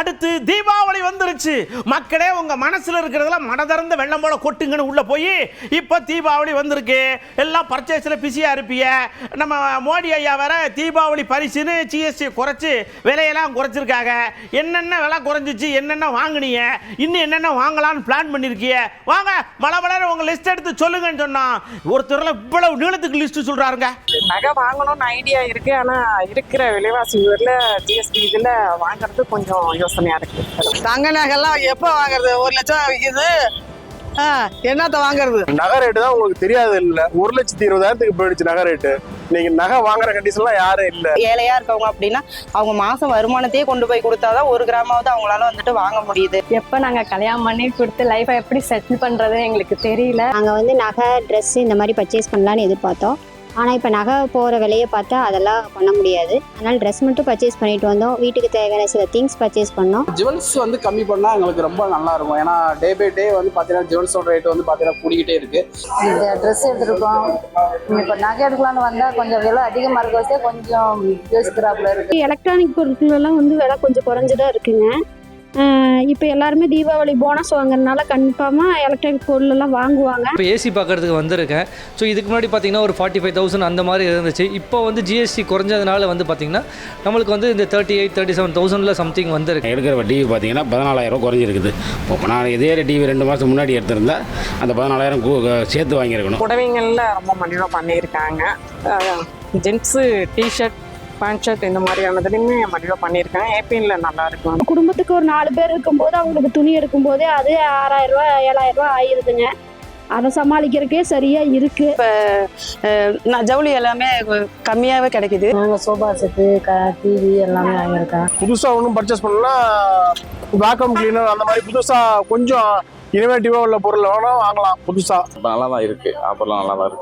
அடுத்து தீபாவளி வந்துருச்சு மக்களே. உங்க மனசுல இருக்கிறதெல்லாம் மனதிறந்த வெள்ளம் போல கொட்டுங்கன்னு உள்ள போய் இப்போ தீபாவளி வந்திருக்கு. எல்லாம் பர்ச்சேஸ்ல பிஸியா இருப்பீங்க. நம்ம மோடி ஐயா வேற தீபாவளி பரிசுன்னு ஜிஎஸ்டி குறைச்சு விலையெல்லாம் குறைச்சிருக்காங்க. என்னென்ன விலை குறைஞ்சிச்சு, என்னென்ன வாங்குனீங்க, இன்னும் என்னென்ன வாங்கலாம்னு பிளான் பண்ணிருக்கீங்க? வாங்க மலமலர் உங்க லிஸ்ட் எடுத்து சொல்லுங்கன்னு சொன்னா ஒருத்தர் இவ்வளவு நீளத்துக்கு லிஸ்ட் சொல்றாருங்க. நகை வாங்கணும்னு ஐடியா இருக்கு, ஆனா இருக்கிற விலைவாசி உயர்ல ஜிஎஸ்டி இதுல வாங்குறது கொஞ்சம் யோசனையா இருக்கு. தங்க நகைலாம் எப்போ வாங்குறது? 1 லட்சம் இது என்னத்த வாங்குறது? நகை ரேட்டு தான் உங்களுக்கு தெரியாது இல்ல, 1,20,000 போயிடுச்சு நகை ரேட்டு. நீங்க நகை வாங்குற கண்டிஷன்லாம் யாரும் இல்ல. ஏழையா இருக்கவங்க அப்படின்னா அவங்க மாசம் வருமானத்தையே கொண்டு போய் கொடுத்தாதான் 1 கிராமாவது அவங்களால வந்துட்டு வாங்க முடியுது. எப்ப நாங்க கல்யாணம் பண்ணி கொடுத்து லைஃபை எப்படி செட்டில் பண்றது எங்களுக்கு தெரியல. நாங்க நகை ட்ரெஸ் இந்த மாதிரி பர்ச்சேஸ் பண்ணலான்னு எதிர்பார்த்தோம். ஆனால் இப்போ நகை போகிற விலையை பார்த்தா அதெல்லாம் பண்ண முடியாது. அதனால் ட்ரெஸ் மட்டும் பர்ச்சேஸ் பண்ணிட்டு வந்தோம். வீட்டுக்கு தேவையான சில திங்ஸ் பர்ச்சேஸ் பண்ணோம். ஜுவல்ஸ் கம்மி பண்ணால் எங்களுக்கு ரொம்ப நல்லா இருக்கும். ஏன்னா டே பை டே பார்த்தீங்கன்னா ஜுவல்ஸோட ரேட் பார்த்தீங்கன்னா கூடிக்கிட்டே இருக்கு. இந்த ட்ரெஸ் எடுத்துருக்கோம், இப்போ நகை எடுக்கலான்னு வந்தால் கொஞ்சம் விலை அதிகமாக இருக்க வச்சே கொஞ்சம் யோசிக்கிறாப்புல இருக்கு. எலக்ட்ரானிக் பொருட்கள் எல்லாம் விலை கொஞ்சம் குறைஞ்சுதான் இருக்குங்க. இப்போ எல்லாருமே தீபாவளி போனஸ் வாங்குறதுனால கன்ஃபார்மாக எலக்ட்ரானிக் பொருள் எல்லாம் வாங்குவாங்க. இப்போ ஏசி பார்க்கறதுக்கு வந்திருக்கேன். ஸோ இதுக்கு முன்னாடி பார்த்தீங்கன்னா ஒரு 45,000 அந்த மாதிரி இருந்துச்சு. இப்போ ஜிஎஸ்டி குறைஞ்சதுனால பார்த்தீங்கன்னா நம்மளுக்கு இந்த 38,000-37,000 சம்திங் வந்துருக்கு. எடுக்கிற டிவி பார்த்தீங்கன்னா 14,000 குறைஞ்சிருக்குது. இப்போ நான் இதே டிவி 2 மாதம் முன்னாடி எடுத்திருந்தா அந்த 14,000 சேர்த்து வாங்கியிருக்கணும். புடவைங்கள்ல ரொம்ப மலிவா பண்ணியிருக்காங்க. ஜென்ஸு டிஷர்ட், பேண்ட் ஷர்ட் இந்த மாதிரியானதுலையுமே மலிவாக பண்ணியிருக்காங்க. ஏபிஎன்ல நல்லா இருக்கும். குடும்பத்துக்கு ஒரு 4 பேர் இருக்கும்போது அவங்களுக்கு துணி எடுக்கும்போதே அது 6,000 ரூபா 7,000 ரூபா ஆயிருதுங்க. அதை சமாளிக்கிறதுக்கே சரியா இருக்கு. இப்போ ஜவுளி எல்லாமே கம்மியாவே கிடைக்குது. நாங்கள் சோஃபா செட்டு, டிவி எல்லாமே வாங்கியிருக்கேன். புதுசா ஒன்றும் பர்ச்சேஸ் பண்ணலாம், வேக்கம் கிளீனர் அந்த மாதிரி புதுசா கொஞ்சம் இனோவேட்டிவா உள்ள பொருள் வேணா வாங்கலாம். புதுசா நல்லா தான் இருக்கு, ஆஃபர்லாம் நல்லா தான் இருக்கு.